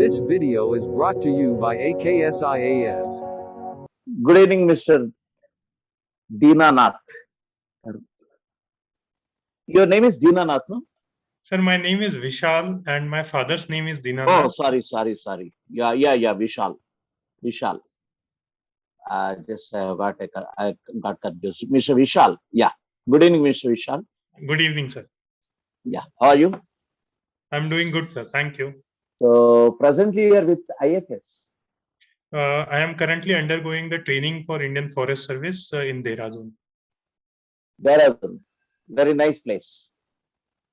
This video is brought to you by AKS IAS. Good evening, Mr. Dinanath. Your name is Dinanath, no? Sir, my name is Vishal and my father's name is Oh, Dinanath. sorry. Yeah, Vishal. I got confused. Mr. Vishal. Yeah. Good evening, Mr. Vishal. Good evening, sir. Yeah. How are you? I'm doing good, sir. Thank you. So presently you are with IFS. I am currently undergoing the training for Indian Forest Service in Dehradun. Dehradun. Very nice place.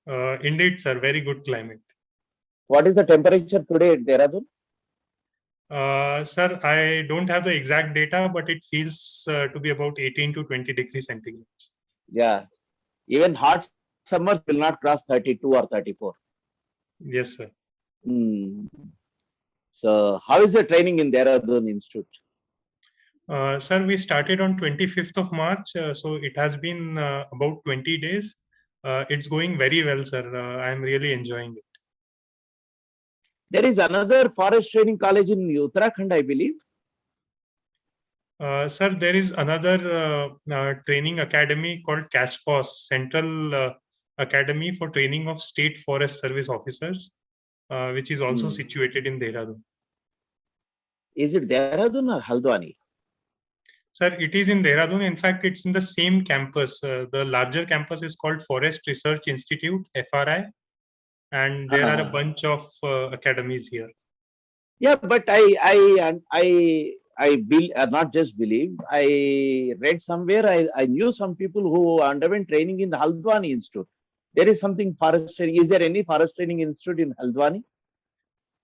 Indeed, sir. Very good climate. What is the temperature today at Dehradun? Sir, I don't have the exact data, but it feels to be about 18 to 20 degrees centigrade. Yeah. Even hot summers will not cross 32 or 34. Yes, sir. So how is the training in Dehradun Institute? Sir, we started on 25th of March, so it has been about 20 days. It's going very well, sir. I'm really enjoying it. There is another forest training college in Uttarakhand, I believe. Sir, there is another training academy called CASFOS, Central Academy for Training of State Forest Service Officers, which is also situated in Dehradun. Is it Dehradun or Haldwani? Sir, it is in Dehradun. In fact, it's in the same campus. The larger campus is called Forest Research Institute, FRI, and there are a bunch of academies here. Yeah, but not just believe. I read somewhere. I knew some people who underwent training in the Haldwani Institute. There is something forest training. Is there any forest training institute in Haldwani?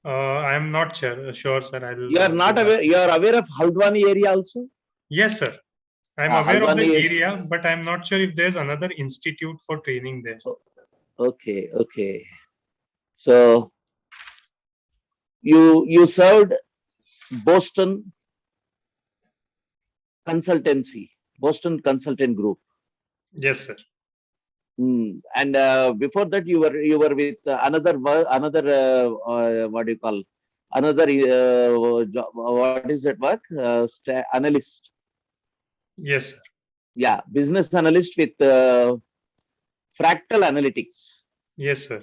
I am not sure, sir. You are not aware. You are aware of Haldwani area also? Yes, sir. I'm aware of the area, but I'm not sure if there's another institute for training there. Okay. So you served Boston Consultant Group. Yes, sir. And before that, you were with another what do you call another job, what is that work? Analyst. Yes, sir. Yeah, business analyst with fractal analytics. Yes, sir.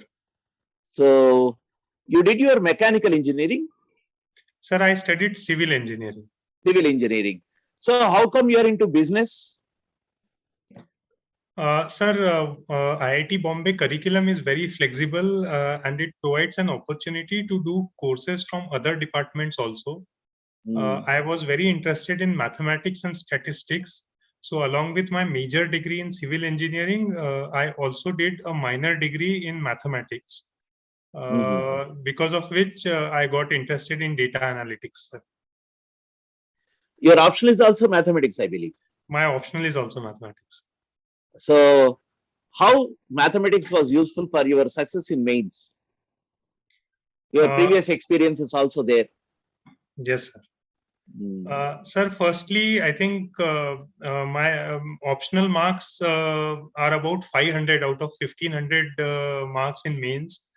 So you did your mechanical engineering? Sir, I studied civil engineering. So how come you are into business? Sir, IIT Bombay curriculum is very flexible and it provides an opportunity to do courses from other departments also. I was very interested in mathematics and statistics. So along with my major degree in civil engineering, I also did a minor degree in mathematics, because of which I got interested in data analytics. Sir. Your optional is also mathematics, I believe. My optional is also mathematics. So how mathematics was useful for your success in mains? Your previous experience is also there. Yes, sir. Sir, firstly, I think my optional marks are about 500 out of 1500 marks in mains.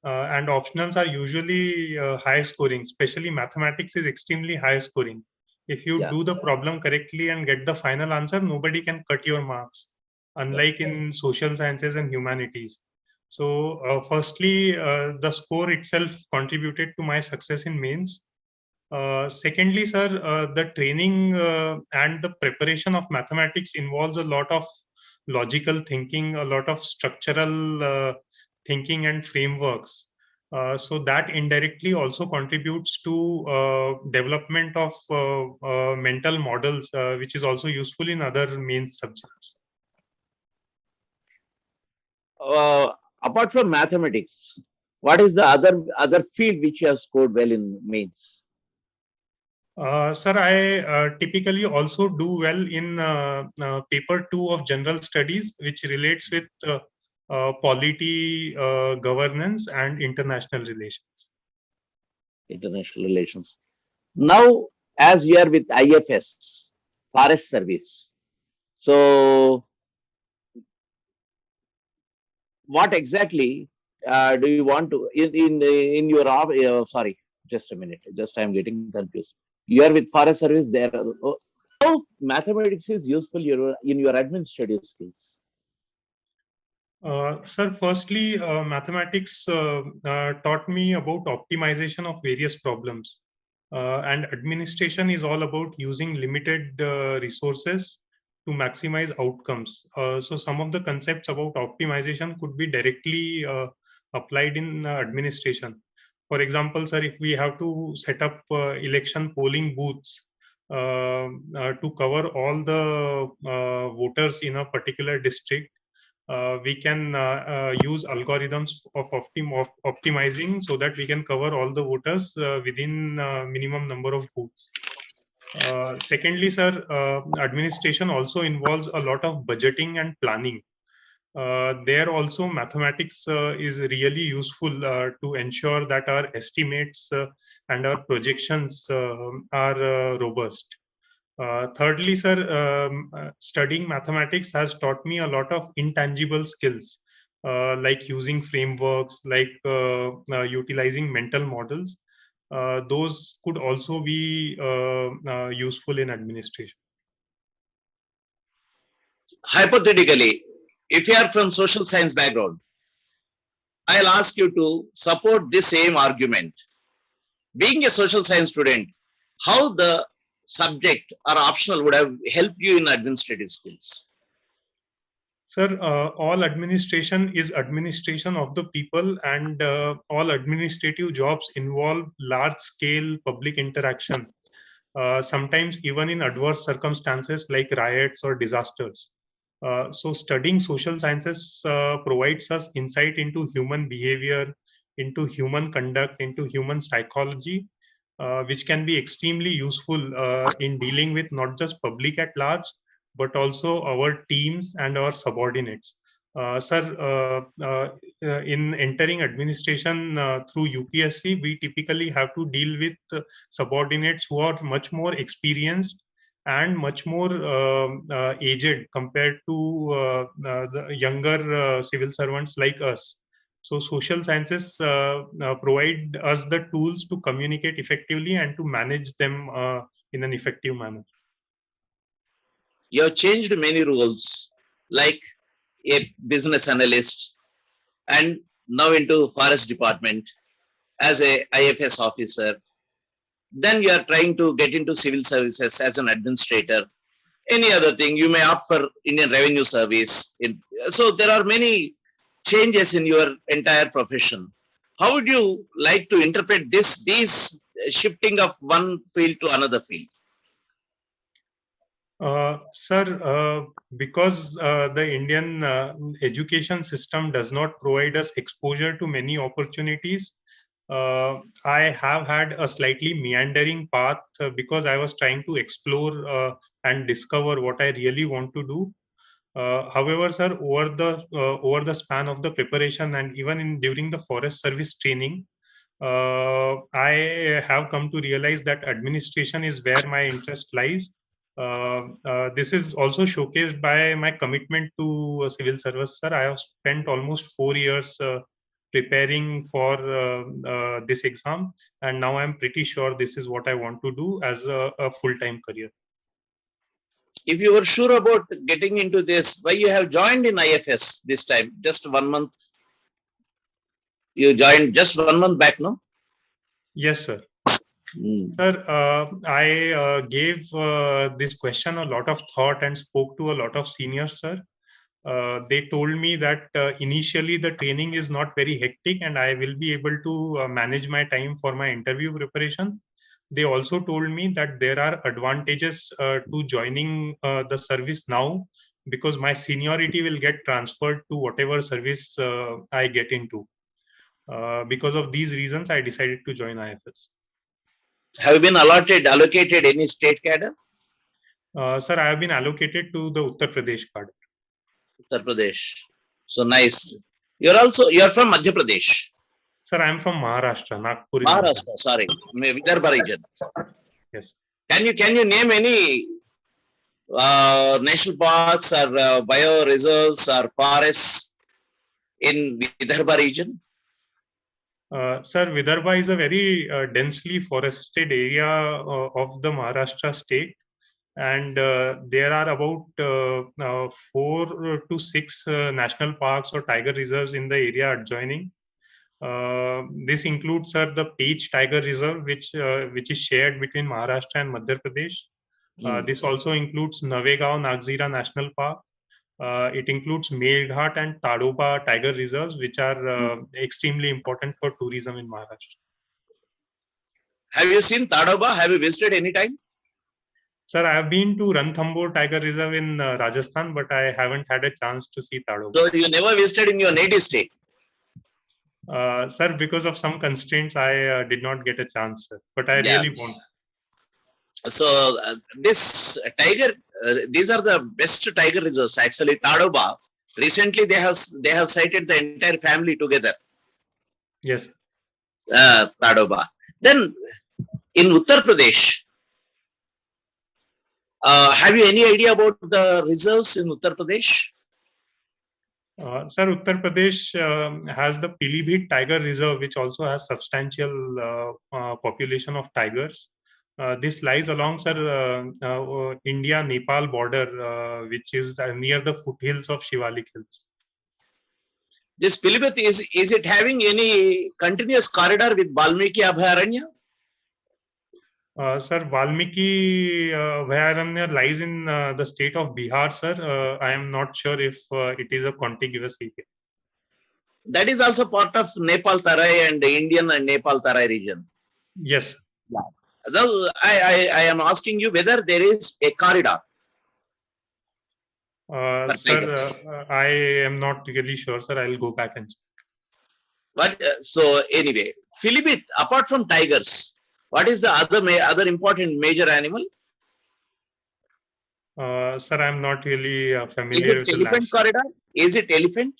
And optionals are usually high scoring, especially mathematics is extremely high scoring. If you do the problem correctly and get the final answer, nobody can cut your marks, unlike in social sciences and humanities. So firstly, the score itself contributed to my success in mains. Secondly, sir, the training and the preparation of mathematics involves a lot of logical thinking, a lot of structural thinking and frameworks. So that indirectly also contributes to development of mental models, which is also useful in other main subjects. Apart from mathematics, what is the other field which you have scored well in mains? Sir, I typically also do well in paper 2 of general studies, which relates with polity, governance, and international relations. Now, as you are with IFS, Forest Service, so what exactly do you want to in your Just a minute. Just I'm getting confused. You are with Forest Service there. How mathematics is useful in your administrative skills? Sir, firstly, mathematics taught me about optimization of various problems. And administration is all about using limited resources to maximize outcomes. So some of the concepts about optimization could be directly applied in administration. For example, sir, if we have to set up election polling booths to cover all the voters in a particular district, we can use algorithms of optimizing so that we can cover all the voters within minimum number of booths. Secondly, sir, administration also involves a lot of budgeting and planning. There also mathematics is really useful to ensure that our estimates and our projections are robust. Thirdly, sir, studying mathematics has taught me a lot of intangible skills, like using frameworks, like utilizing mental models. Those could also be useful in administration. Hypothetically, if you are from social science background, I'll ask you to support this same argument. Being a social science student, how the subject or optional would have helped you in administrative skills? Sir, all administration is administration of the people, and all administrative jobs involve large-scale public interaction, sometimes even in adverse circumstances like riots or disasters. So studying social sciences provides us insight into human behavior, into human conduct, into human psychology, which can be extremely useful in dealing with not just public at large, but also our teams and our subordinates. Sir, in entering administration through UPSC, we typically have to deal with subordinates who are much more experienced and much more aged compared to the younger civil servants like us. So social sciences provide us the tools to communicate effectively and to manage them in an effective manner. You have changed many roles, like a business analyst, and now into forest department as a IFS officer. Then you are trying to get into civil services as an administrator. Any other thing, you may opt for Indian Revenue Service. So there are many changes in your entire profession. How would you like to interpret these shifting of one field to another field? Sir, because the Indian education system does not provide us exposure to many opportunities, I have had a slightly meandering path because I was trying to explore and discover what I really want to do. However, sir, over the span of the preparation and even during the forest service training, I have come to realize that administration is where my interest lies. This is also showcased by my commitment to civil service, sir. I have spent almost 4 years preparing for this exam, and now I'm pretty sure this is what I want to do as a full-time career. If you were sure about getting into this, why you have joined in IFS this time? Just 1 month. You joined just 1 month back, no? Yes, sir. Sir, I gave this question a lot of thought and spoke to a lot of seniors, sir. They told me that initially the training is not very hectic and I will be able to manage my time for my interview preparation. They also told me that there are advantages to joining the service now because my seniority will get transferred to whatever service I get into. Because of these reasons, I decided to join IFS. Have you been allocated any state cadre? Sir, I have been allocated to the Uttar Pradesh cadre. Uttar Pradesh. So nice. You're from Madhya Pradesh. Sir, I am from Maharashtra, Nagpur. Maharashtra, sorry, Vidarbha region. Yes. Can you name any national parks or bioreserves or forests in Vidarbha region? Sir, Vidarbha is a very densely forested area of the Maharashtra state, and there are about 4 to 6 national parks or tiger reserves in the area adjoining. This includes, sir, the Peach Tiger Reserve, which is shared between Maharashtra and Madhya Pradesh. This also includes Navegaon Nagzira National Park. It includes Melghat and Tadoba Tiger Reserves, which are extremely important for tourism in Maharashtra. Have you seen Tadoba? Have you visited any time? Sir, I have been to Ranthambore Tiger Reserve in Rajasthan, but I haven't had a chance to see Tadoba. So you never visited in your native state? Sir, because of some constraints, I did not get a chance, sir. But I really want. So this tiger, these are the best tiger reserves. Actually, Tadoba. Recently, they have sighted the entire family together. Yes. Tadoba. Then in Uttar Pradesh, have you any idea about the reserves in Uttar Pradesh? Sir, Uttar Pradesh has the Pilibhit Tiger Reserve, which also has substantial population of tigers. This lies along, sir, India-Nepal border, which is near the foothills of Shivalik Hills. This Pilibhit, is it having any continuous corridor with Valmiki Abhayaranya? Sir, Valmiki Abhayaranya lies in the state of Bihar, sir. I am not sure if it is a contiguous area. That is also part of Nepal Tarai and the Indian and Nepal Tarai region. Yes. Yeah. Though I am asking you whether there is a corridor. Sir, I am not really sure, sir. I will go back and check. But so anyway, Pilibhit, apart from tigers, what is the other important major animal? Sir, I am not really familiar with the elephant landscape. Corridor? Is it elephant?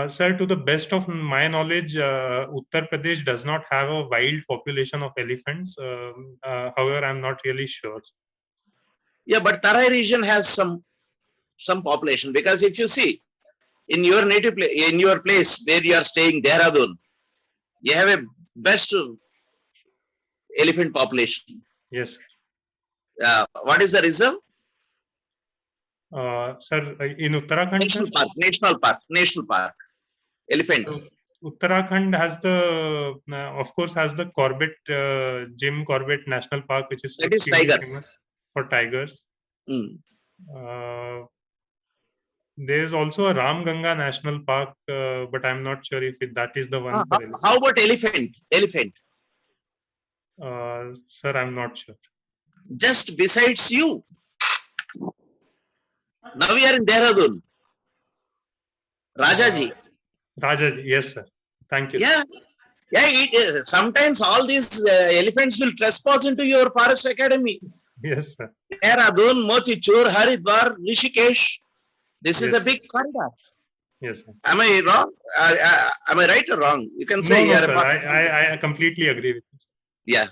Sir, to the best of my knowledge, Uttar Pradesh does not have a wild population of elephants. However, I'm not really sure. Yeah, but Tarai region has some population, because if you see in your native in your place where you are staying, Dehradun, you have a best elephant population. Yes. What is the reserve? Sir, in Uttarakhand, National park, elephant. So, Uttarakhand has of course, has the Corbett, Jim Corbett National Park, which is famous for tigers. There is also a Ram Ganga National Park, but I'm not sure if that is the one. How about elephant? Sir, I'm not sure. Just besides you. Now we are in Dehradun. Rajaji. Rajaji, yes, sir. Thank you. Yeah. Yeah. Sometimes all these elephants will trespass into your forest academy. Yes, sir. Dehradun, Motichur, Haridwar, Rishikesh. This is a big corridor. Yes, sir. Am I wrong? Am I right or wrong? You can say. No, sir. I completely agree with you. Yeah.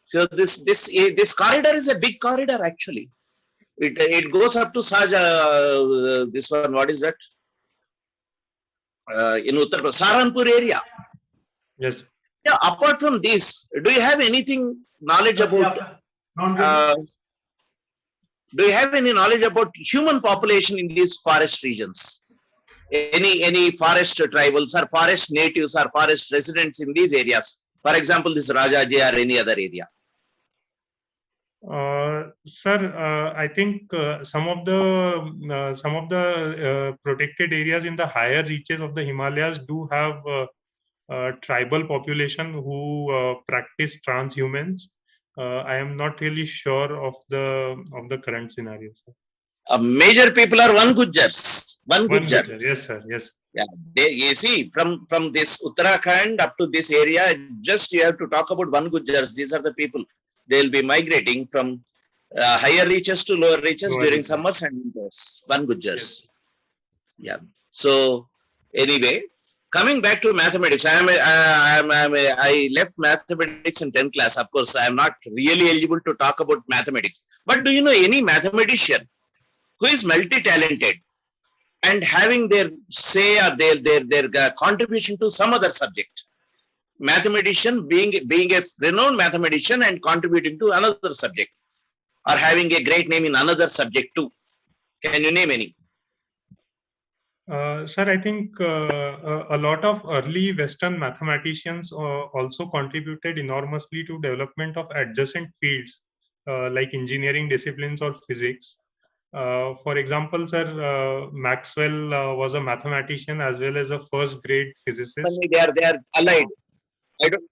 So this corridor is a big corridor actually. It goes up to Saja. This one, what is that? In Uttar Pradesh, Saranpur area. Yes. Yeah. Apart from this, do you have anything knowledge about? Do you have any knowledge about human population in these forest regions? Any forest tribals or forest natives or forest residents in these areas? For example, this Rajaji or any other area. Sir, I think some of the protected areas in the higher reaches of the Himalayas do have tribal population who practice transhumans. I am not really sure of the current scenario. Major people are One Gujjars. One Gujjar. Yes, sir. Yes. Yeah. You see, from this Uttarakhand up to this area, just you have to talk about One Gujjars. These are the people. They will be migrating from higher reaches to lower reaches during summers and winters. One Gujjars. Yes. Yeah. So anyway, coming back to mathematics, I left mathematics in 10th class. Of course, I am not really eligible to talk about mathematics. But do you know any mathematician who is multi-talented and having their say or their contribution to some other subject? mathematician being a renowned mathematician and contributing to another subject, or having a great name in another subject too? Can you name any? Sir, I think a lot of early Western mathematicians also contributed enormously to development of adjacent fields like engineering disciplines or physics. For example, sir, Maxwell was a mathematician as well as a first grade physicist. They are allied. I don't.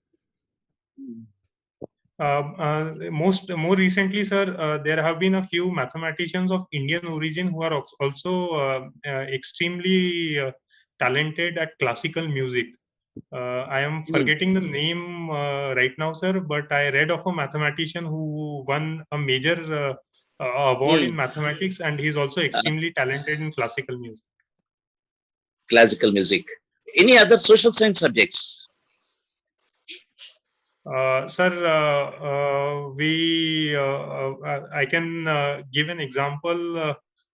More recently, sir, there have been a few mathematicians of Indian origin who are also extremely talented at classical music. I am forgetting the name right now, sir, but I read of a mathematician who won a major award in mathematics, and he's also extremely talented in classical music. Classical music. Any other social science subjects? Sir, I can give an example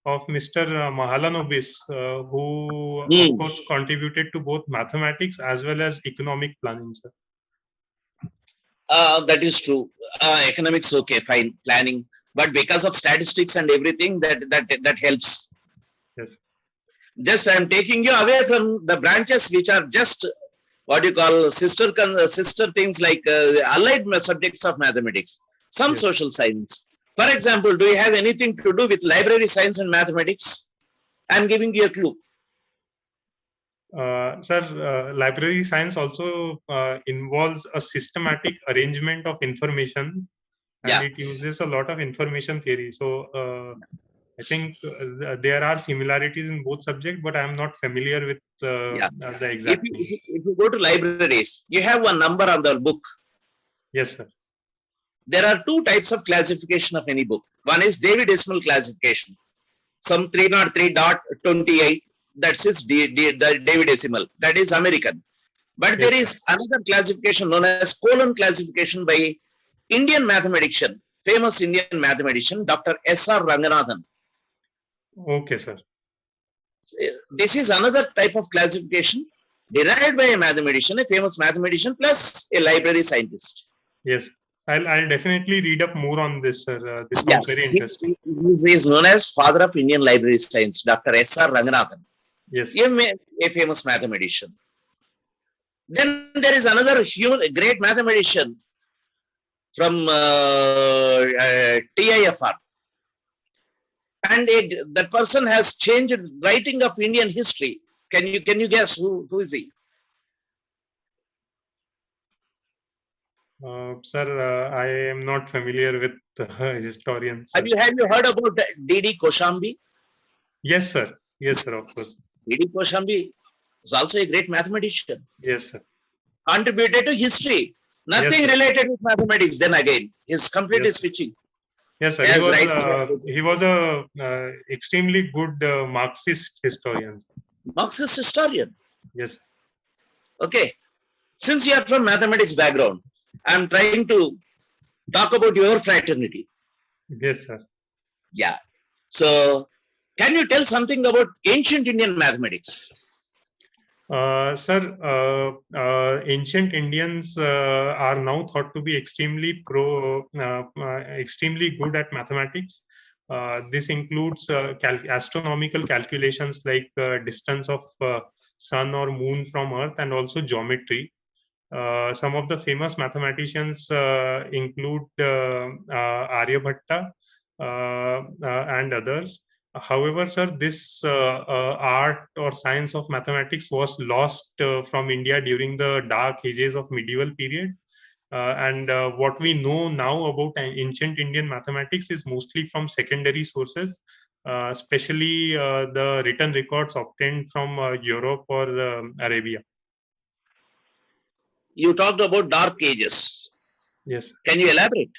of Mr. Mahalanobis, who of course contributed to both mathematics as well as economic planning, sir. That is true. Economics, okay, fine, planning, but because of statistics and everything, that helps. Yes. Just I am taking you away from the branches which are just what you call sister things, like allied subjects of mathematics. Some social science. For example, do you have anything to do with library science and mathematics? I am giving you a clue. Sir, library science also involves a systematic arrangement of information, and it uses a lot of information theory. So I think there are similarities in both subjects, but I am not familiar with the exact. If you go to libraries, you have one number on the book. Yes, sir. There are two types of classification of any book. One is David Decimal classification. Some 303.28. That's the David Decimal. That is American. But there is another classification known as colon classification by Indian mathematician, famous Indian mathematician, Dr. S.R. Ranganathan. Okay, sir. This is another type of classification derived by a mathematician, a famous mathematician, plus a library scientist. Yes, I'll definitely read up more on this, sir. This sounds very interesting. He is known as father of Indian library science, Dr. S.R. Ranganathan. Yes. A famous mathematician. Then there is another great mathematician from TIFR. And that person has changed writing of Indian history. Can you guess who is he? Sir, I am not familiar with historians. Have you heard about D.D. Koshambi? Yes, sir. Yes, sir. Of course. D.D. Koshambi was also a great mathematician. Yes, sir. Contributed to history. Nothing related with mathematics. Then again, he's completely switching. Yes, sir. He was a extremely good Marxist historian. Marxist historian. Yes. Okay. Since you are from mathematics background, I am trying to talk about your fraternity. Yes, sir. Yeah. So, can you tell something about ancient Indian mathematics? Sir, ancient Indians are now thought to be extremely extremely good at mathematics. This includes astronomical calculations like distance of sun or moon from Earth, and also geometry. Some of the famous mathematicians include Aryabhatta and others. However, sir, this art or science of mathematics was lost from India during the dark ages of medieval period. And what we know now about ancient Indian mathematics is mostly from secondary sources, especially the written records obtained from Europe or Arabia. You talked about dark ages. Yes. Can you elaborate?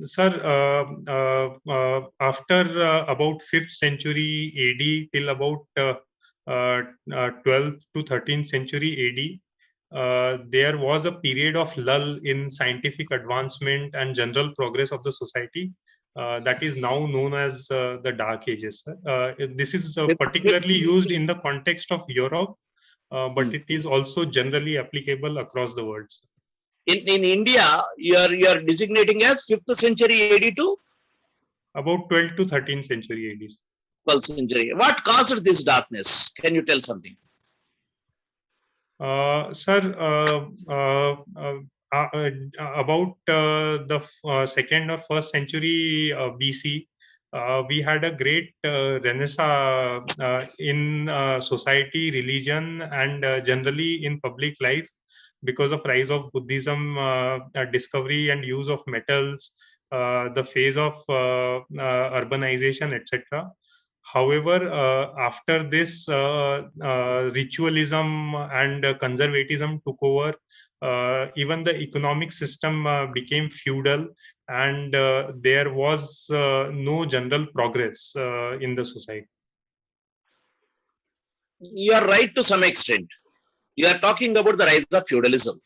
Sir, after about 5th century AD till about 12th to 13th century AD, there was a period of lull in scientific advancement and general progress of the society. That is now known as the Dark Ages. This is particularly used in the context of Europe, but it is also generally applicable across the world. In India, you are designating as 5th century AD to about 12th to 13th century AD. 12th century. What caused this darkness? Can you tell something? Sir, about the second or first century BC, we had a great renaissance in society, religion, and generally in public life because of rise of Buddhism, discovery and use of metals, the phase of urbanization, etc. However, after this, ritualism and conservatism took over. Even the economic system became feudal, and there was no general progress in the society. You are right to some extent. You are talking about the rise of feudalism.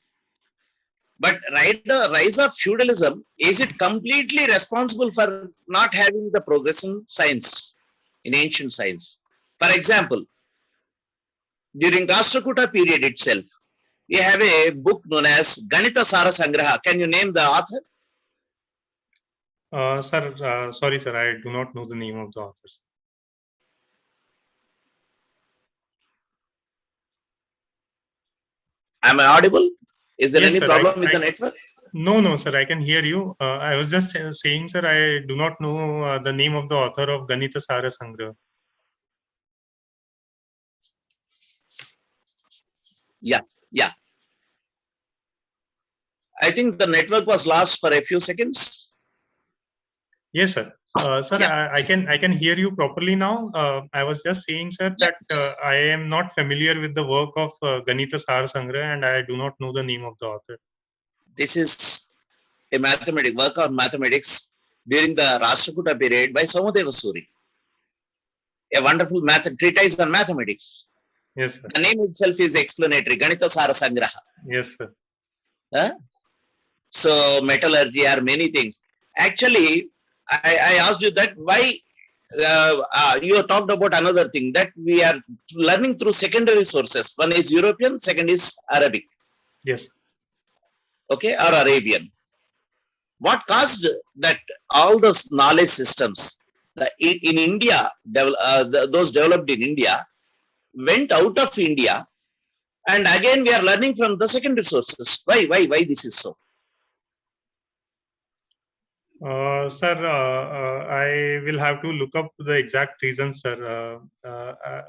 But the rise of feudalism, is it completely responsible for not having the progress in science, in ancient science? For example, during Rashtrakuta period itself, we have a book known as Ganita Sara Sangraha. Can you name the author? Sir, sorry, sir, I do not know the name of the authors. Am I audible? Is there Yes, any sir, problem with the network? No, sir, I can hear you. I was just saying, sir, I do not know the name of the author of Ganita Sara Sangraha. Yeah. I think the network was lost for a few seconds. Yes, sir. Sir, yeah. I can hear you properly now. I was just saying, sir, that I am not familiar with the work of Ganita Sara Sangraha, and I do not know the name of the author. This is a work on mathematics during the Rashtrakuta period by Somadeva Suri. A wonderful treatise on mathematics. Yes, sir. The name itself is explanatory. Ganita Sara Sangraha. Yes, sir. So metallurgy are many things. Actually, I asked you that why you talked about another thing, that we are learning through secondary sources. One is European, second is Arabic. Yes. Okay, or Arabian. What caused that all those knowledge systems in India, those developed in India, went out of India, and again we are learning from the secondary sources. Why this is so? Sir, I will have to look up the exact reasons, sir.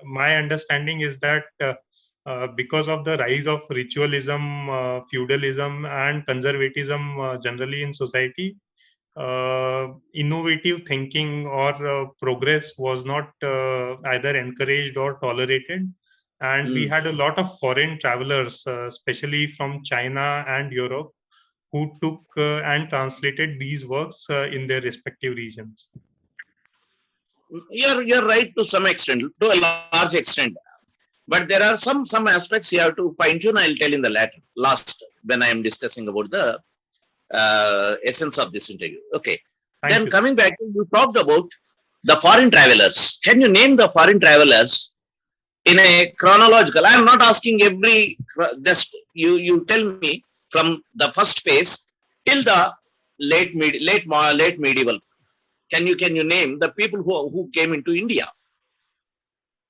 My understanding is that because of the rise of ritualism, feudalism, and conservatism generally in society, innovative thinking or progress was not either encouraged or tolerated. And we had a lot of foreign travelers, especially from China and Europe, who took and translated these works in their respective regions. You're right to some extent, to a large extent. But there are some aspects you have to fine tune. I'll tell in the last when I am discussing about the essence of this interview. Okay. Then coming back, you talked about the foreign travelers. Can you name the foreign travelers in a chronological? I am not asking every. Just you tell me from the first phase till the late medieval. Can you name the people who came into India,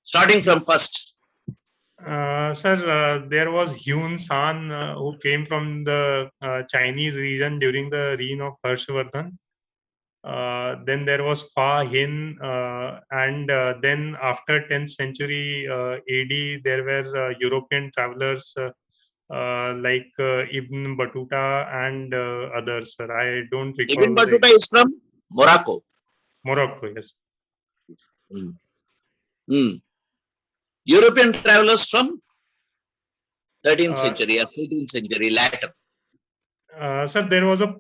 starting from first? Sir, there was Hyun San who came from the Chinese region during the reign of Harshvardhan. Then there was Fa Hin, and then after 10th century AD, there were European travelers like Ibn Battuta and others. Sir, I don't recall. Ibn Battuta is from Morocco. Morocco, yes. European travelers from 13th century or 14th century later. Sir, there was a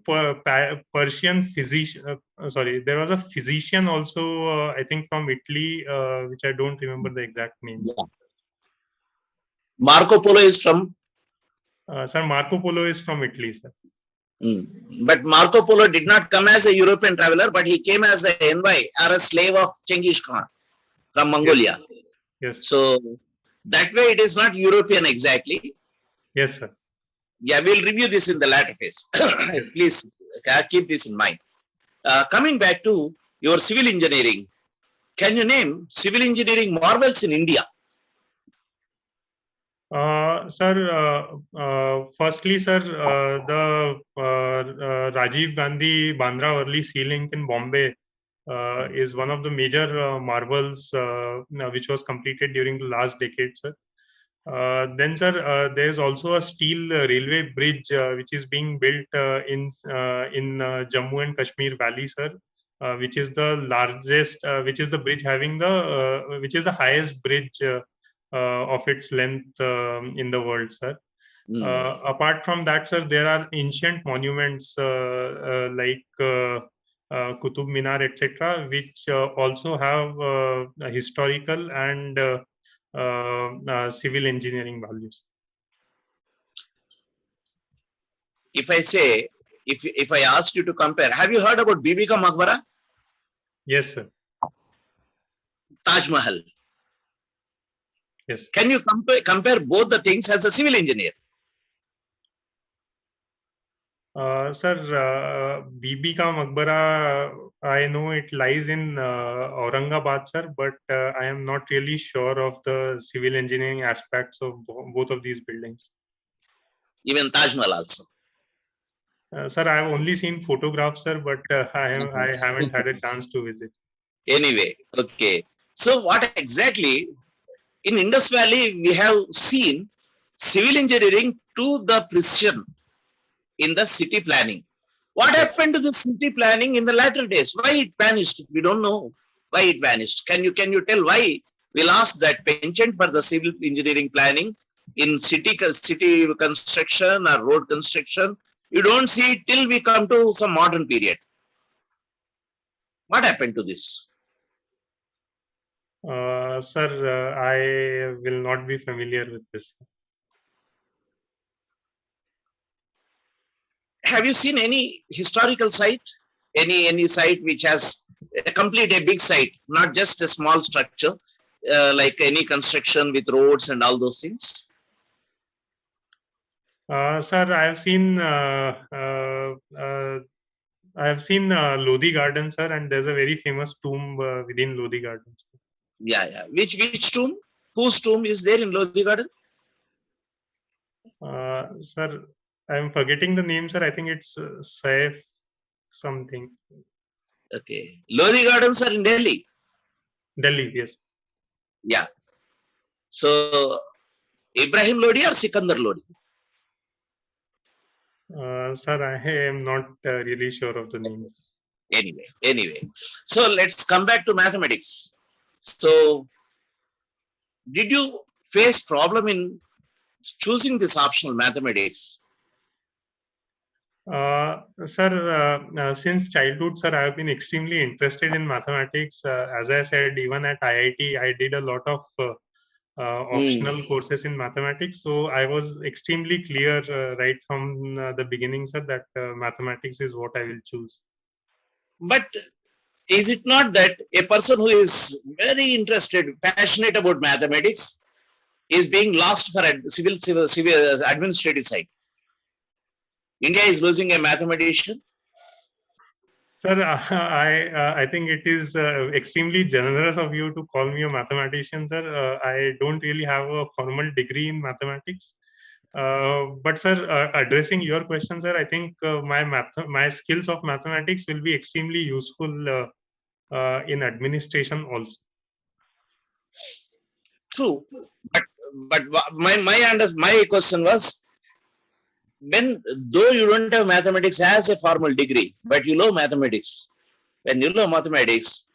Persian physician. There was a physician also, I think from Italy, which I don't remember the exact name. Yeah. Marco Polo is from? Sir, Marco Polo is from Italy, sir. But Marco Polo did not come as a European traveler, but he came as an envoy or a slave of Genghis Khan from Mongolia. Yes. So That way it is not European exactly. Yes, sir. Yeah, we'll review this in the latter phase. Yes. Please keep this in mind. Coming back to your civil engineering, can you name civil engineering marvels in India? Firstly, sir, the Rajiv Gandhi Bandra Worli Sea Link in Bombay is one of the major marvels which was completed during the last decade, sir. Then, sir, there is also a steel railway bridge which is being built in Jammu and Kashmir Valley, sir, which is the largest, which is the bridge having the, which is the highest bridge of its length in the world, sir. Apart from that, sir, there are ancient monuments like Qutub Minar, etc., which also have historical and civil engineering values. If I say, if I ask you to compare, have you heard about Bibi Ka Maqbara? Yes, sir. Taj Mahal. Yes. Can you compare both the things as a civil engineer? Sir, Bibi Ka Maqbara, I know it lies in Aurangabad, sir, but I am not really sure of the civil engineering aspects of both of these buildings. Even Taj Mahal also. Sir, I have only seen photographs, sir, but I haven't had a chance to visit. Anyway, okay. So what exactly in Indus Valley we have seen civil engineering to the precision in the city planning. What happened to the city planning in the latter days? Why it vanished? We don't know why it vanished. Can you tell why we lost that penchant for the civil engineering planning in city construction or road construction? You don't see it till we come to some modern period. What happened to this? Sir, I will not be familiar with this. Have you seen any historical site? Any site which has a big site, not just a small structure, like any construction with roads and all those things? Sir, I have seen Lodi Garden, sir, and there's a very famous tomb within Lodi Garden. Sir. Yeah. Which tomb? Whose tomb is there in Lodi Garden? Sir, I'm forgetting the name, sir. I think it's Saif something. Okay. Lodi Gardens are in Delhi. Delhi, yes. Yeah. So, Ibrahim Lodi or Sikandar Lodi? Sir, I am not really sure of the names. Anyway. So, let's come back to mathematics. So, did you face problem in choosing this optional mathematics? Sir, since childhood, sir, I have been extremely interested in mathematics. As I said, even at IIT, I did a lot of optional courses in mathematics. So I was extremely clear right from the beginning, sir, that mathematics is what I will choose. But is it not that a person who is very interested, passionate about mathematics is being lost for civil administrative side? India is losing a mathematician. Sir, I think it is extremely generous of you to call me a mathematician, sir. I don't really have a formal degree in mathematics. But sir, addressing your question, sir, I think my skills of mathematics will be extremely useful in administration also. True, but my question was, though you don't have mathematics as a formal degree, but you love mathematics. When you love mathematics,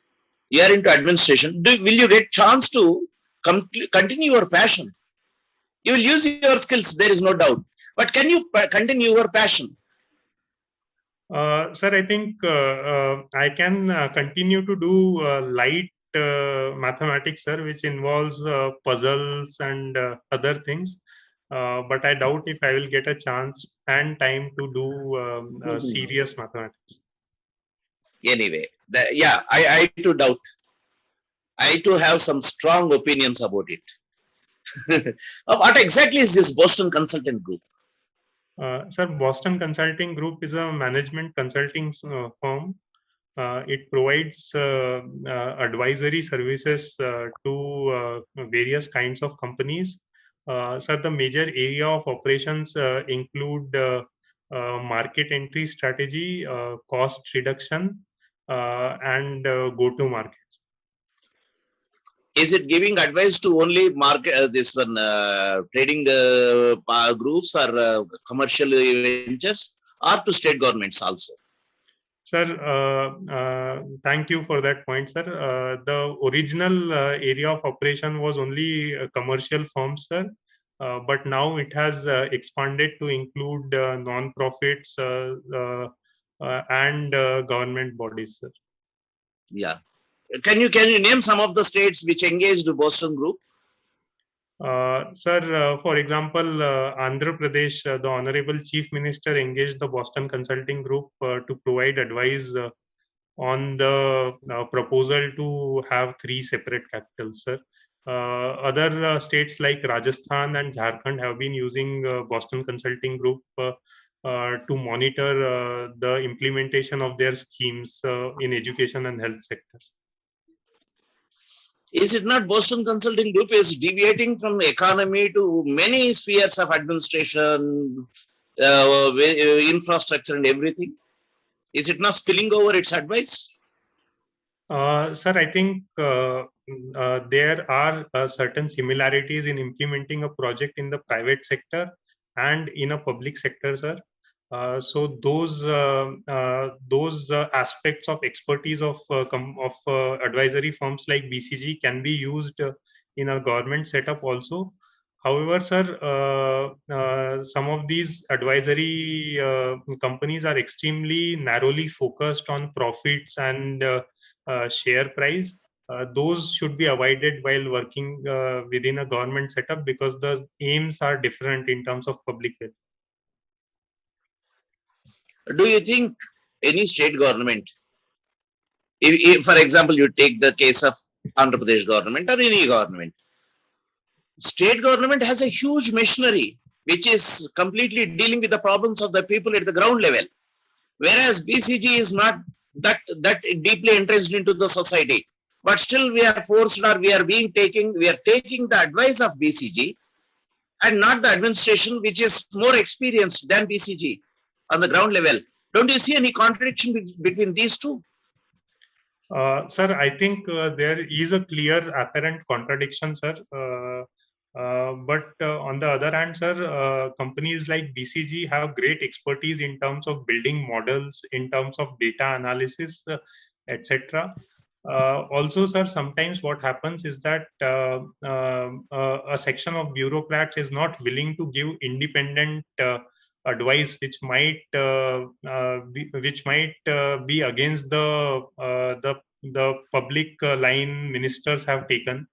you are into administration. Will you get chance to continue your passion? You will use your skills. There is no doubt. But can you continue your passion? Sir, I think I can continue to do light mathematics, sir, which involves puzzles and other things. But I doubt if I will get a chance and time to do serious mathematics. Anyway, I too doubt. I too have some strong opinions about it. What exactly is this Boston Consultant Group? Sir, Boston Consulting Group is a management consulting firm. It provides advisory services to various kinds of companies. Sir, the major area of operations include market entry strategy, cost reduction, and go-to markets. Is it giving advice to only market this one trading groups or commercial ventures, or to state governments also? Sir, thank you for that point, sir. The original area of operation was only commercial firms, sir. But now it has expanded to include non-profits and government bodies, sir. Yeah. Can you name some of the states which engaged the Boston Group? Sir, for example, Andhra Pradesh, the Honorable Chief Minister engaged the Boston Consulting Group to provide advice on the proposal to have 3 separate capitals, sir. Other states like Rajasthan and Jharkhand have been using Boston Consulting Group to monitor the implementation of their schemes in education and health sectors. Is it not Boston Consulting Group is deviating from economy to many spheres of administration, infrastructure and everything? Is it not spilling over its advice? Sir, I think there are certain similarities in implementing a project in the private sector and in a public sector, sir. So those aspects of expertise of advisory firms like BCG can be used in a government setup also. However, sir, some of these advisory companies are extremely narrowly focused on profits and share price. Those should be avoided while working within a government setup because the aims are different in terms of public health. Do you think any state government, if for example, you take the case of Andhra Pradesh government or any government, state government has a huge machinery which is completely dealing with the problems of the people at the ground level, whereas BCG is not that deeply entrenched into the society. But still, we are forced, or we are taking the advice of BCG and not the administration, which is more experienced than BCG on the ground level. Don't you see any contradiction between these two? Sir, I think there is a clear apparent contradiction, sir. But on the other hand, sir, companies like BCG have great expertise in terms of building models, in terms of data analysis, etc. Also, sir, sometimes what happens is that a section of bureaucrats is not willing to give independent advice, which might be against the public line ministers have taken.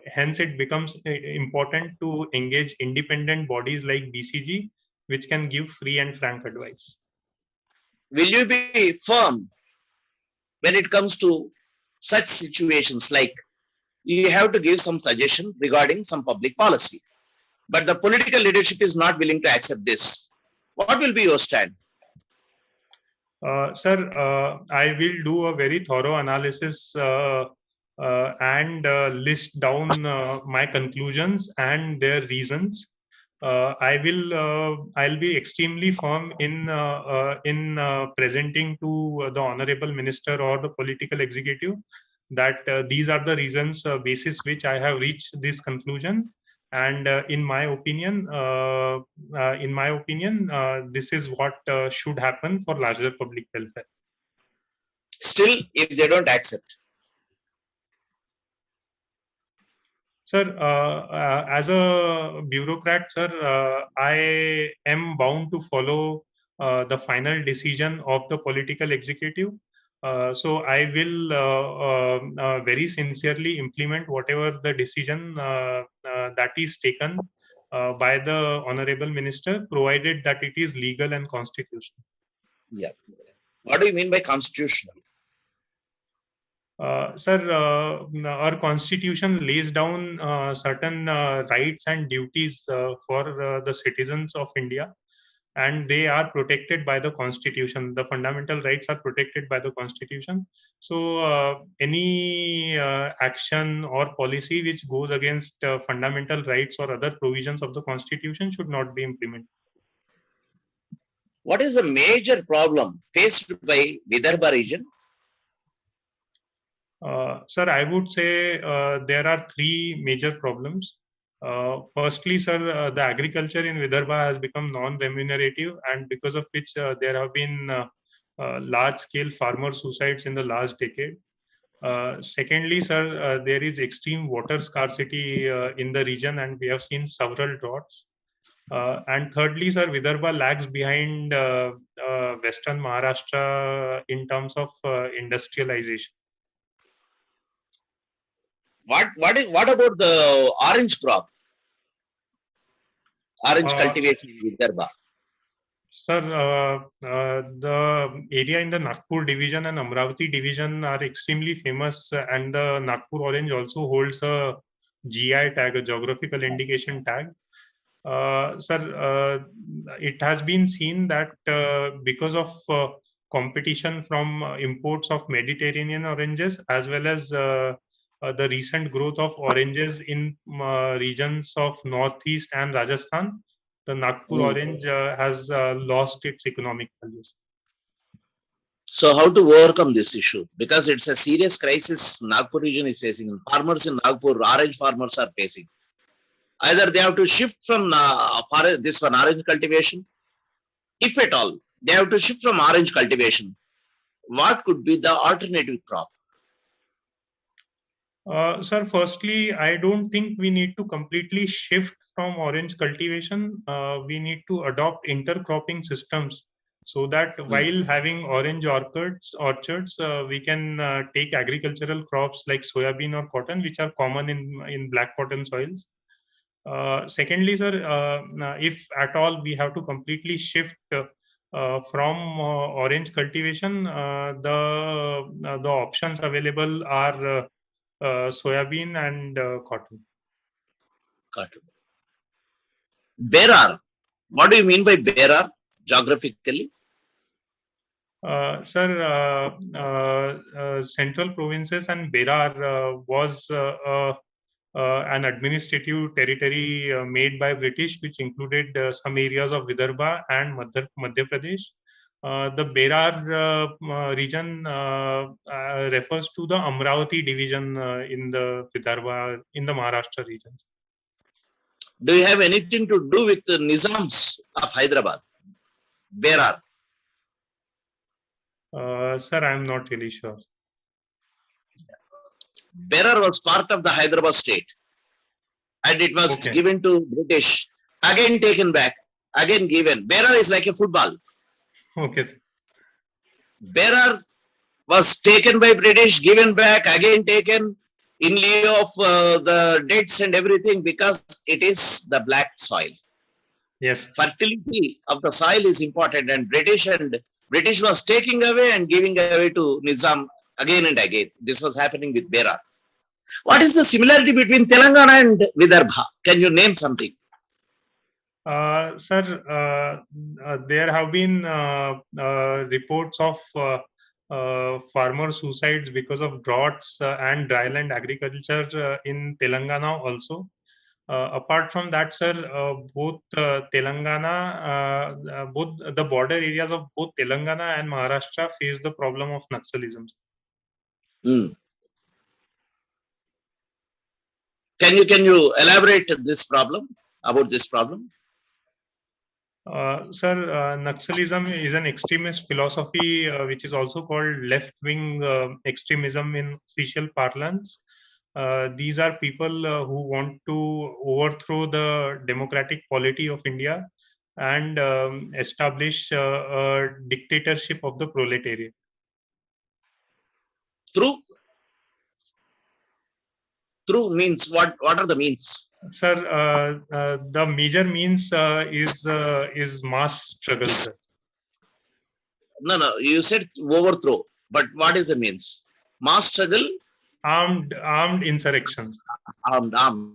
Hence, it becomes important to engage independent bodies like BCG, which can give free and frank advice. Will you be firm when it comes to such situations, like you have to give some suggestion regarding some public policy, but the political leadership is not willing to accept this? What will be your stand? Sir, I will do a very thorough analysis and list down my conclusions and their reasons. I'll be extremely firm in presenting to the honorable minister or the political executive that these are the reasons basis which I have reached this conclusion. And in my opinion, this is what should happen for larger public welfare. Still, if they don't accept? Sir, as a bureaucrat, sir, I am bound to follow the final decision of the political executive. So I will very sincerely implement whatever the decision that is taken by the honorable minister, provided that it is legal and constitutional. Yeah. What do you mean by constitutional? Sir, our constitution lays down certain rights and duties for the citizens of India, and they are protected by the constitution. The fundamental rights are protected by the constitution. So any action or policy which goes against fundamental rights or other provisions of the constitution should not be implemented. What is the major problem faced by Vidarbha region? Sir, I would say there are three major problems. Firstly, sir, the agriculture in Vidarbha has become non-remunerative, and because of which there have been large-scale farmer suicides in the last decade. Secondly, sir, there is extreme water scarcity in the region, and we have seen several droughts. And thirdly, sir, Vidarbha lags behind Western Maharashtra in terms of industrialization. What about the orange crop? Orange cultivation in Vidarbha. Sir, the area in the Nagpur division and Amravati division are extremely famous, and the Nagpur orange also holds a GI tag, a geographical indication tag. Sir, it has been seen that because of competition from imports of Mediterranean oranges, as well as the recent growth of oranges in regions of Northeast and Rajasthan, the Nagpur orange has lost its economic values. So how to overcome this issue? Because it's a serious crisis Nagpur region is facing. Farmers in Nagpur, orange farmers are facing. Either they have to shift from this one orange cultivation. If at all, they have to shift from orange cultivation. What could be the alternative crop? Sir, firstly, I don't think we need to completely shift from orange cultivation. We need to adopt intercropping systems so that while having orange orchards, we can take agricultural crops like soybean or cotton, which are common in black cotton soils. Secondly, sir, if at all we have to completely shift from orange cultivation, the options available are soybean and cotton. Cotton. Berar. What do you mean by Berar geographically? Sir, central provinces and Berar was an administrative territory made by British, which included some areas of Vidarbha and Madhya Pradesh. The Berar region refers to the Amravati division in the Vidarbha, in the Maharashtra regions. Do you have anything to do with the Nizams of Hyderabad? Berar. Sir, I am not really sure. Berar was part of the Hyderabad state, and it was given to British, again taken back, again given. Berar is like a football. Okay. Berar was taken by British, given back, again taken in lieu of the debts and everything, because it is the black soil. Yes. Fertility of the soil is important, and British was taking away and giving away to Nizam again and again. This was happening with Berar. What is the similarity between Telangana and Vidarbha? Can you name something? Sir, there have been reports of farmer suicides because of droughts and dryland agriculture in Telangana also. Apart from that, sir, both Telangana, both the border areas of both Telangana and Maharashtra face the problem of Naxalism. Can you elaborate this problem, about this problem? Sir, Naxalism is an extremist philosophy which is also called left-wing extremism in official parlance. These are people who want to overthrow the democratic polity of India and establish a dictatorship of the proletariat. True means what are the means? Sir, the major means is mass struggle, sir. No, you said overthrow, but what is the means? Mass struggle? Armed insurrections. Armed.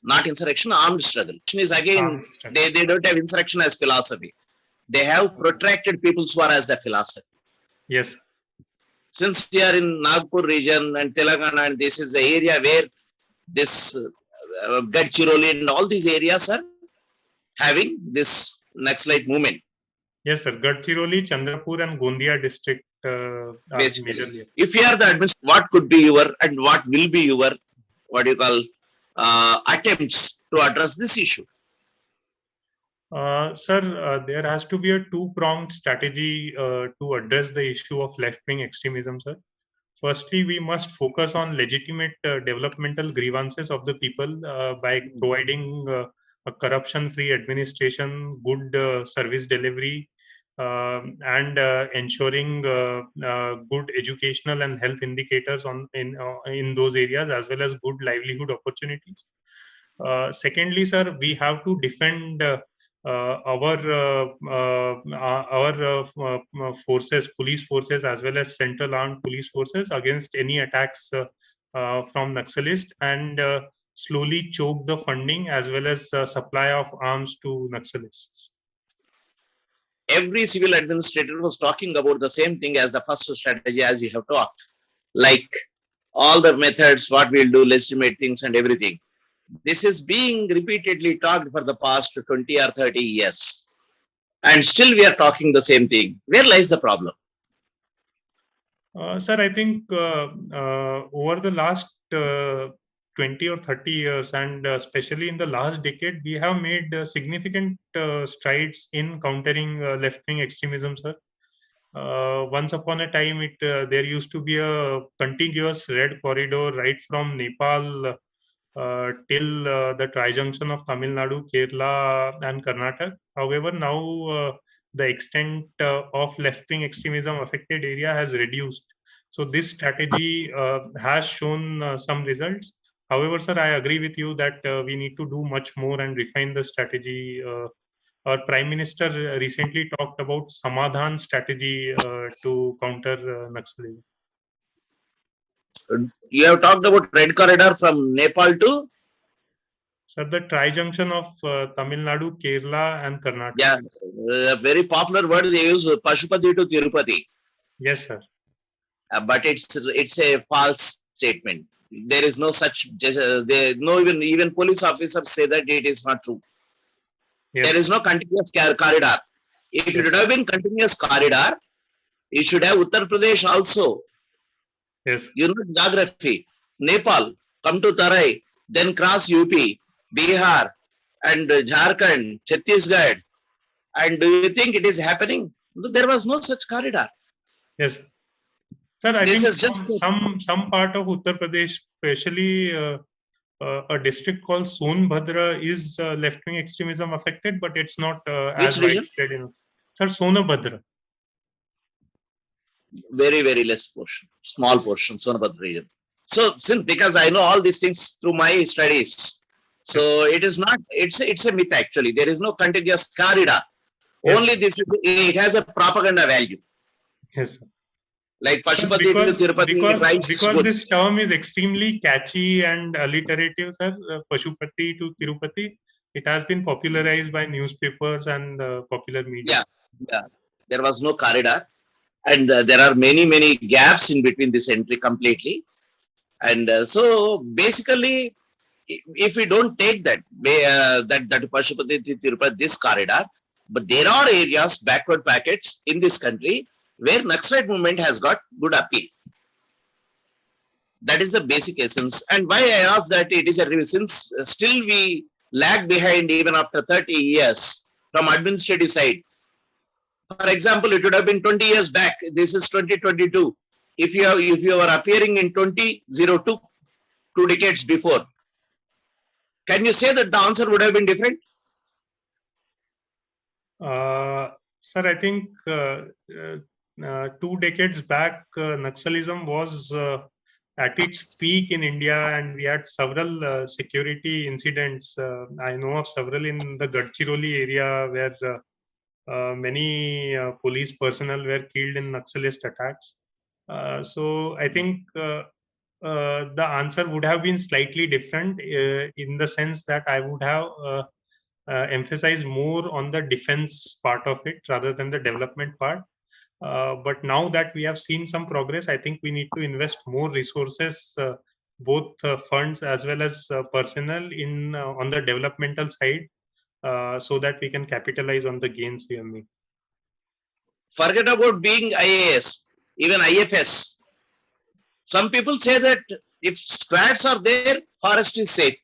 Not insurrection, armed struggle. Is again, they don't have insurrection as philosophy. They have protracted people's war as the philosophy. Yes. Since we are in Nagpur region and Telangana, and this is the area where this Gadchiroli and all these areas are having this Naxalite movement. Yes, sir. Gadchiroli, Chandrapur, and Gondia district are majorly. If you are the administrator, what could be your and what will be your attempts to address this issue? Sir, there has to be a two-pronged strategy to address the issue of left-wing extremism, sir. Firstly, we must focus on legitimate developmental grievances of the people by providing a corruption-free administration, good service delivery, and ensuring good educational and health indicators in those areas, as well as good livelihood opportunities. Secondly, sir, we have to defend our forces, police forces, as well as central armed police forces against any attacks from Naxalists, and slowly choke the funding as well as supply of arms to Naxalists. Every civil administrator was talking about the same thing as the first strategy, as you have talked, like all the methods, what we'll do, legitimate things and everything. This is being repeatedly talked for the past 20 or 30 years. And still we are talking the same thing. Where lies the problem? Sir, I think over the last 20 or 30 years, and especially in the last decade, we have made significant strides in countering left-wing extremism, sir. Once upon a time, there used to be a contiguous red corridor right from Nepal till the tri-junction of Tamil Nadu, Kerala, and Karnataka. However, now the extent of left-wing extremism affected area has reduced. So this strategy has shown some results. However, sir, I agree with you that we need to do much more and refine the strategy. Our Prime Minister recently talked about Samadhan strategy to counter Naxalism. You have talked about red corridor from Nepal to? Sir, the tri-junction of Tamil Nadu, Kerala, and Karnataka. Yeah, very popular word they use, Pashupati to Tirupati. Yes, sir. But it's a false statement. There is no such. Even police officers say that it is not true. Yes. There is no continuous corridor. If it would have been continuous corridor, it should have Uttar Pradesh also. Yes. You know geography. Nepal, come to Tarai, then cross UP, Bihar, and Jharkhand, Chhattisgarh. And do you think it is happening? There was no such corridor. Yes. Sir, I think some part of Uttar Pradesh, especially a district called Sonbhadra, is left-wing extremism affected, but it's not as widespread. Sir, Sonbhadra. Very, very less portion, small portion, Sonbhadra region. So, because I know all these things through my studies, so it is not. It's a myth actually. There is no contiguous corridor. Yes. Only it has a propaganda value. Yes, sir. Like Pashupati to Tirupati. Because this term is extremely catchy and alliterative, sir. Pashupati to Tirupati. It has been popularized by newspapers and popular media. Yeah. There was no corridor, and there are many gaps in between this entry completely. And so basically, if we don't take that Pashupati to Tirupati, this corridor, but there are areas, backward pockets in this country where Naxalite movement has got good appeal. That is the basic essence. And why I ask that, it is a reason, still we lag behind even after 30 years from administrative side. For example, it would have been 20 years back. This is 2022. If you are appearing in 2002, 2 decades before, can you say that the answer would have been different? Sir, I think 2 decades back, Naxalism was at its peak in India, and we had several security incidents. I know of several in the Gadchiroli area where many police personnel were killed in Naxalist attacks. So I think the answer would have been slightly different in the sense that I would have emphasized more on the defense part of it rather than the development part. But now that we have seen some progress, I think we need to invest more resources, both funds as well as personnel in on the developmental side, so that we can capitalize on the gains we have made. Forget about being IAS, even IFS. Some people say that if squads are there, forest is safe.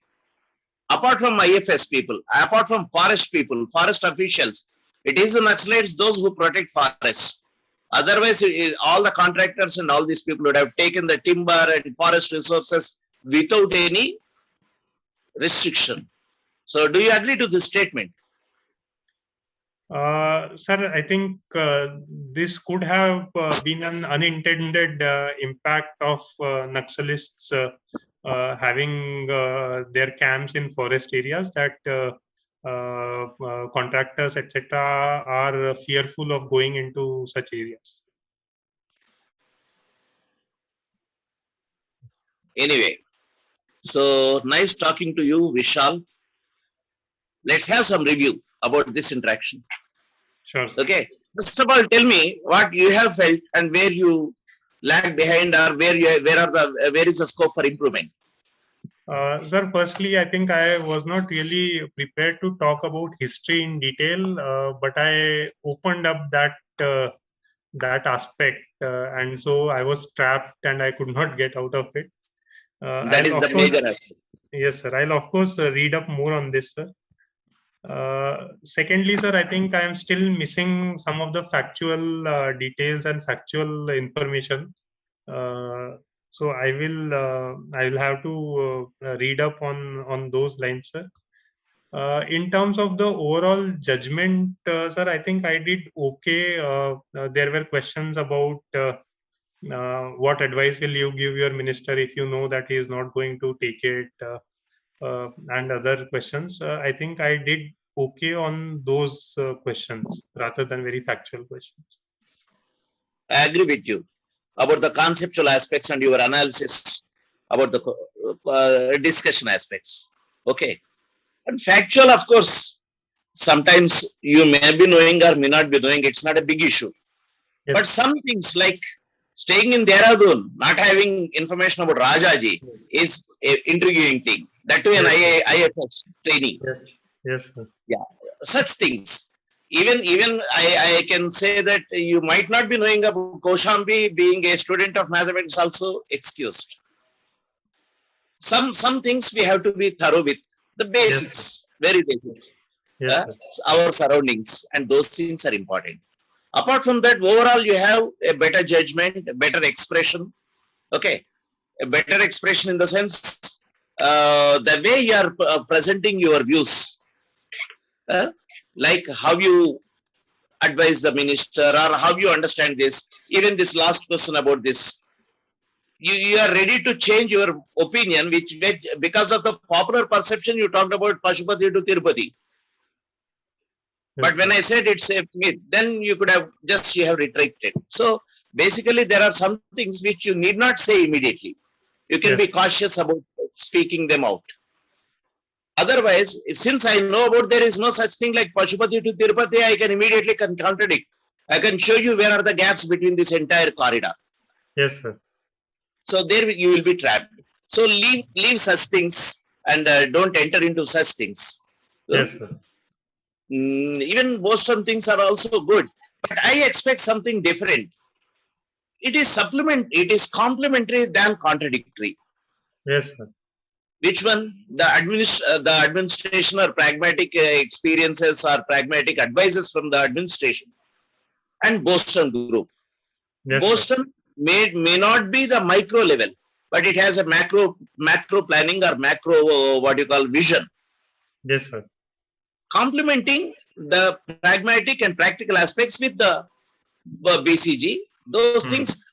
Apart from IFS people, apart from forest people, forest officials, it is the Naxalites, those who protect forests. Otherwise, all the contractors and all these people would have taken the timber and forest resources without any restriction. So, do you agree to this statement? Sir, I think this could have been an unintended impact of Naxalists having their camps in forest areas, that contractors, etc., are fearful of going into such areas. Anyway, so nice talking to you, Vishal. Let's have some review about this interaction. Sure. Sir. Okay. First of all, tell me what you have felt and where you lag behind, or where is the scope for improvement. Sir, firstly, I think I was not really prepared to talk about history in detail, but I opened up that aspect, and so I was trapped and I could not get out of it. That is the major aspect. Yes, sir. I'll of course read up more on this, sir. Secondly, sir, I think I am still missing some of the factual details and factual information. So I will have to read up on those lines, sir. In terms of the overall judgment, sir, I think I did okay. There were questions about what advice will you give your minister if you know that he is not going to take it, and other questions. I think I did okay on those questions rather than very factual questions. I agree with you about the conceptual aspects and your analysis about the discussion aspects. Okay. And factual, of course, sometimes you may be knowing or may not be knowing. It's not a big issue. Yes. But some things like staying in Dehradun, not having information about Rajaji, is an intriguing thing. That too, an IFS training. Yes. Yes, sir. Yeah. Such things. Even I can say that you might not be knowing about Koshambi. Being a student of mathematics also excused. Some things we have to be thorough with. The basics, very basics. Yes, our surroundings, and those things are important. Apart from that, overall you have a better judgment, a better expression. Okay, a better expression in the sense the way you are presenting your views. Like how you advise the minister, or how you understand this. Even this last question about this, you are ready to change your opinion, which because of the popular perception you talked about Pashupati to Tirupati. But when I said it's a myth, then you could have you have retracted. So basically, there are some things which you need not say immediately. You can be cautious about speaking them out. Otherwise, since I know about there is no such thing like Pashupati to Tirupati, I can immediately contradict. I can show you where are the gaps between this entire corridor. Yes, sir. So there you will be trapped. So leave such things and don't enter into such things. Yes, sir. Even Boston things are also good, but I expect something different. It is complementary than contradictory. Yes, sir. Which one? The administration or pragmatic experiences or pragmatic advices from the administration and Boston group. Yes, Boston may not be the micro level, but it has a macro planning or macro vision. Yes, sir. Complementing the pragmatic and practical aspects with the BCG. Those things,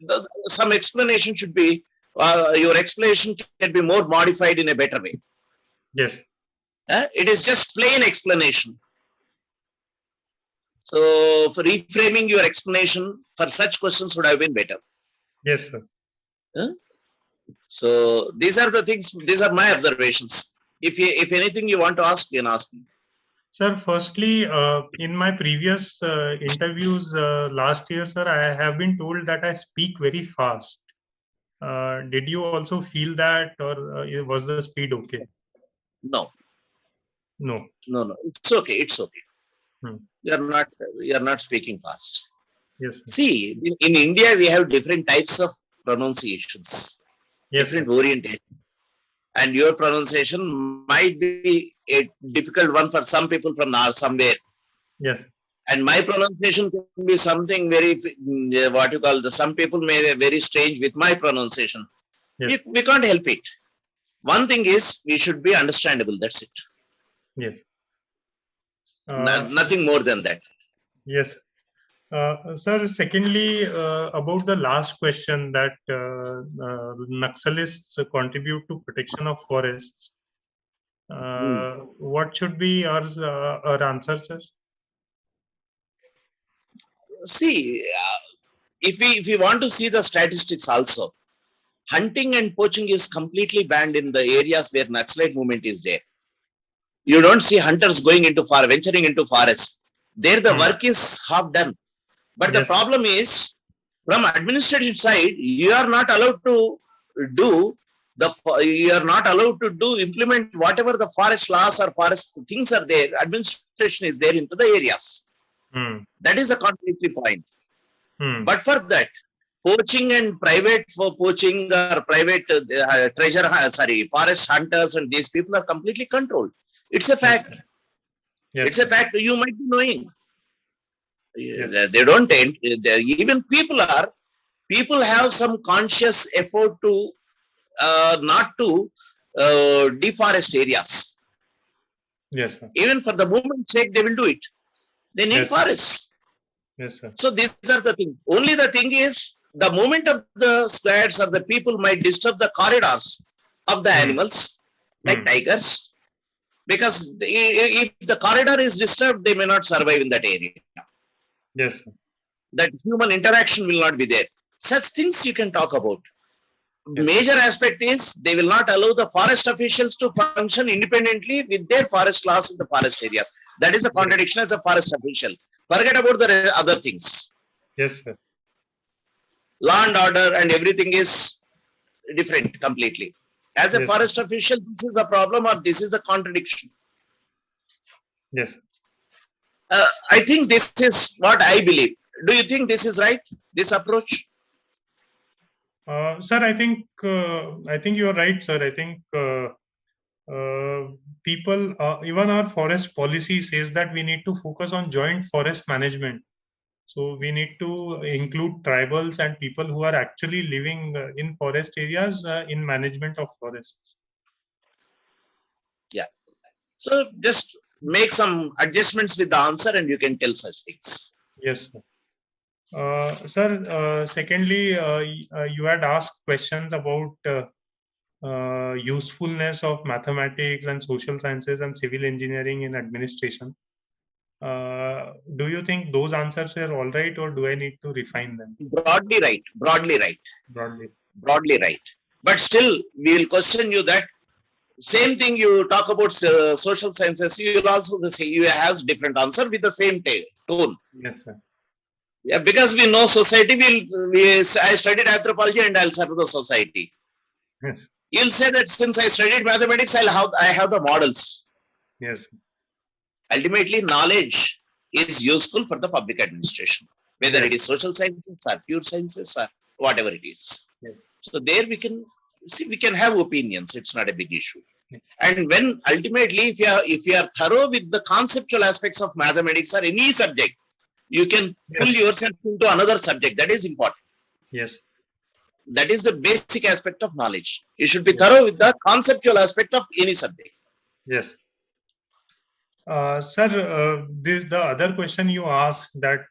some explanation should be, your explanation can be more modified in a better way. Yes. It is just plain explanation. So for reframing your explanation for such questions would have been better. Yes, sir. Huh? So these are the things, these are my observations. If anything you want to ask, you can ask me. Sir, firstly, in my previous interviews last year, sir, I have been told that I speak very fast. Did you also feel that, or was the speed okay? No. No. No. It's okay. It's okay. Hmm. You're not speaking fast. Yes, sir. See, in India, we have different types of pronunciations, Yes, different sir. orientation. And your pronunciation might be a difficult one for some people from somewhere. Yes. And my pronunciation can be something very, what you call, some people may be very strange with my pronunciation. Yes. We can't help it. One thing is, we should be understandable. That's it. Yes. Nothing more than that. Yes. Sir, secondly, about the last question that Naxalists contribute to protection of forests. What should be our answer, sir? See, if we want to see the statistics also, hunting and poaching is completely banned in the areas where Naxalite movement is there. You don't see hunters going into venturing into forests. There the work is half done. But the problem is, from administrative side, you are not allowed to implement whatever the forest laws or forest things are there. Administration is there into the areas. That is the contradictory point. But for that, poaching and private for poaching or private forest hunters and these people are completely controlled. It's a fact. Yes. It's a fact. You might be knowing. Yes. They don't end. Even people have some conscious effort to not to deforest areas. Yes, sir. Even for the movement's sake, they will do it. They need forests. Yes, sir. So these are the things. Only the thing is, the movement of the squads or the people might disturb the corridors of the animals, like tigers, because if the corridor is disturbed, they may not survive in that area. Yes, sir. That human interaction will not be there. Such things you can talk about. Yes. Major aspect is they will not allow the forest officials to function independently with their forest laws in the forest areas. That is a contradiction as a forest official. Forget about the other things. Yes, sir. Law and order and everything is different completely. As a forest official, this is a problem or this is a contradiction. Yes. I think this is what I believe. Do you think this is right? This approach? Sir, I think you are right, sir. I think people, even our forest policy says that we need to focus on joint forest management. So we need to include tribals and people who are actually living in forest areas in management of forests. Yeah. So just make some adjustments with the answer and you can tell such things. Yes, sir. Sir, secondly, you had asked questions about usefulness of mathematics and social sciences and civil engineering in administration. Do you think those answers are all right, or do I need to refine them? Broadly right. Broadly right. Broadly right. But still, we will question you that same thing you talk about social sciences, you will also say you have different answer with the same tone. Yes, sir. Yeah, because we know society. I studied anthropology and I'll serve the society. Yes. You'll say that since I studied mathematics, I have the models. Yes. Ultimately, knowledge is useful for the public administration, whether it is social sciences or pure sciences or whatever it is. Yes. So there we can have opinions. It's not a big issue. And when ultimately, if you are thorough with the conceptual aspects of mathematics or any subject, you can pull yourself into another subject. That is important. Yes. That is the basic aspect of knowledge. You should be thorough with the conceptual aspect of any subject. Yes. Sir, this the other question you asked, that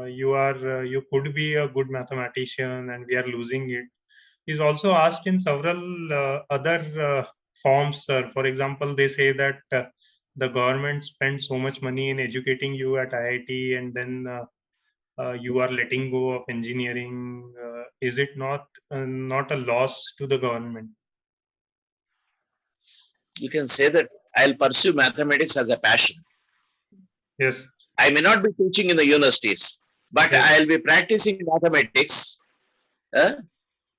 you could be a good mathematician and we are losing it, is also asked in several other forms, sir. For example, they say that the government spends so much money in educating you at IIT, and then you are letting go of engineering. Is it not a loss to the government? You can say that I'll pursue mathematics as a passion. Yes. I may not be teaching in the universities, but Yes. I'll be practicing mathematics.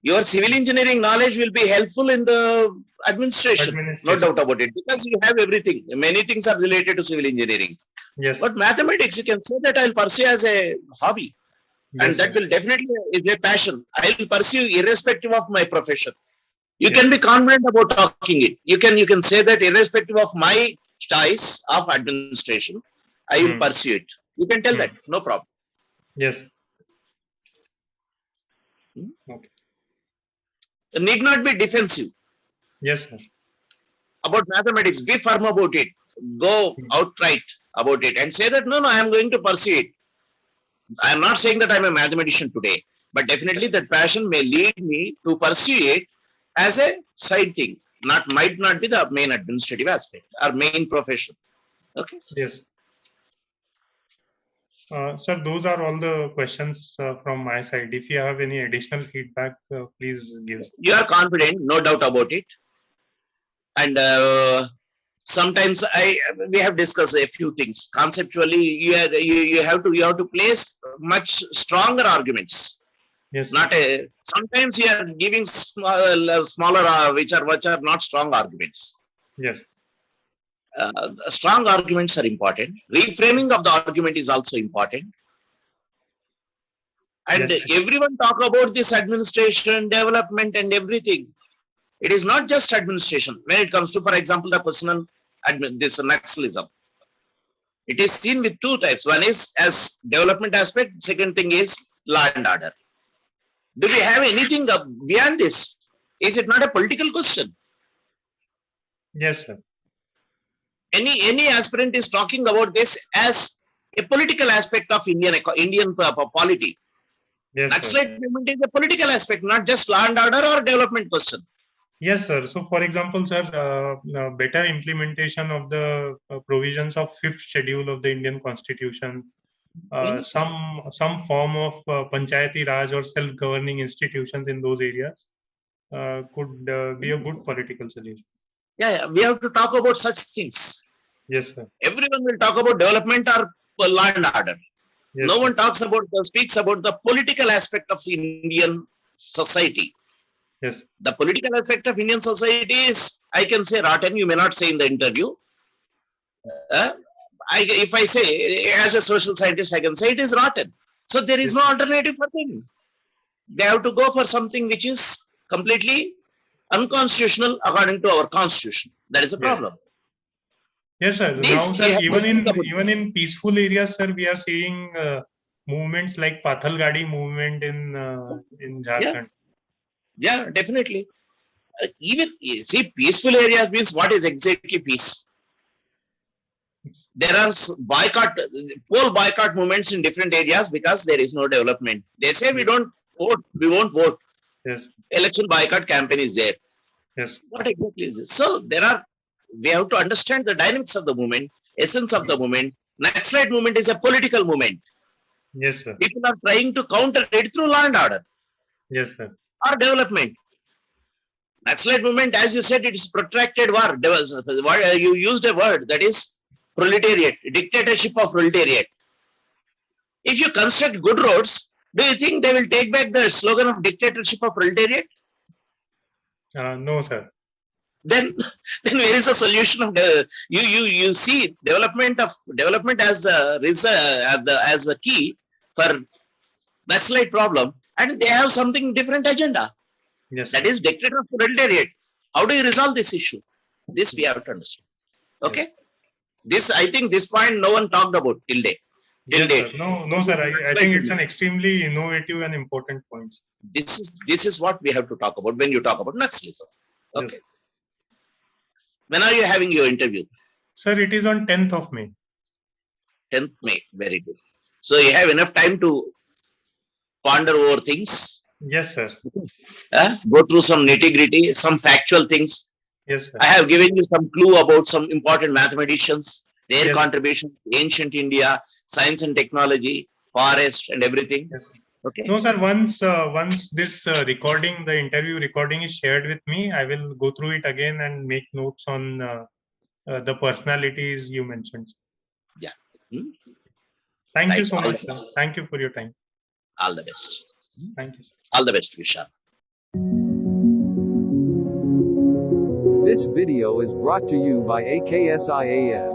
Your civil engineering knowledge will be helpful in the administration, no doubt about it, because you have everything. Many things are related to civil engineering. Yes. But mathematics, you can say that I'll pursue as a hobby. Yes, and that sir. will definitely is a passion. I'll pursue irrespective of my profession. You can be confident about talking it. You can say that irrespective of my choice of administration, I will pursue it. You can tell that, no problem. Yes. Okay. It need not be defensive. Yes, sir. About mathematics, be firm about it. Go outright about it and say that no, I am going to pursue it. I am not saying that I am a mathematician today, but definitely that passion may lead me to pursue it as a side thing. Might not be the main administrative aspect or main profession. Okay. Yes. Sir, those are all the questions from my side. If you have any additional feedback, please give. You are confident, no doubt about it. And sometimes we have discussed a few things. Conceptually, you have to place much stronger arguments. Yes. Sometimes you are giving smaller which are not strong arguments. Yes. Strong arguments are important. Reframing of the argument is also important. And everyone talk about this administration, development, and everything. It is not just administration. When it comes to, for example, the personal this nationalism, it is seen with two types. One is as development aspect. Second thing is law and order. Do we have anything beyond this? Is it not a political question? Yes, sir. Any aspirant is talking about this as a political aspect of Indian polity. Yes, Naxalite movement is a political aspect, not just law and order or development question. Yes, sir. So, for example, sir, better implementation of the provisions of 5th schedule of the Indian Constitution, some form of Panchayati Raj or self-governing institutions in those areas could be a good political solution. Yeah, we have to talk about such things. Yes, sir. Everyone will talk about development or law and order. Yes, no one speaks about the political aspect of the Indian society. Yes. The political aspect of Indian society is, I can say, rotten. You may not say in the interview. If I say, as a social scientist, I can say it is rotten. So there is no alternative for them. They have to go for something which is completely unconstitutional according to our constitution. That is a problem. Yes, sir. Now, sir, even in peaceful areas, sir, we are seeing movements like Pathalgadi movement in Jharkhand. Yeah, definitely. Even see, peaceful areas means what is exactly peace? There are poll boycott movements in different areas because there is no development. They say we don't vote, we won't vote. Yes. Election boycott campaign is there. Yes. What exactly is this? So we have to understand the dynamics of the movement, essence of the movement. Naxalite movement is a political movement. Yes, sir. People are trying to counter it through law and order. Yes, sir. Or development. Naxalite movement, as you said, it is protracted war. You used a word that is proletariat, dictatorship of proletariat. If you construct good roads, do you think they will take back the slogan of dictatorship of proletariat? No, sir. Then where is the solution of you see development as the key for Naxalite problem, and they have something different agenda. Yes. That is dictator of proletariat. How do you resolve this issue? This we have to understand. Okay. Yes. This, I think, this point no one talked about till date. Yes, sir. No, sir. I think it's an extremely innovative and important point. This is what we have to talk about when you talk about Naxalism. Okay. Yes. When are you having your interview? Sir, it is on 10th of May. 10th May. Very good. So you have enough time to ponder over things. Yes, sir. Go through some nitty-gritty, some factual things. Yes, sir. I have given you some clue about some important mathematicians, their Yes. contribution to ancient India, science and technology, forest and everything. Yes. Okay. No, sir. Once this recording, the interview recording is shared with me, I will go through it again and make notes on the personalities you mentioned. Yeah. Hmm? Thank you Right. so much, sir. Thank you for your time. All the best. Thank you, sir. All the best, Vishal. This video is brought to you by AKS IAS.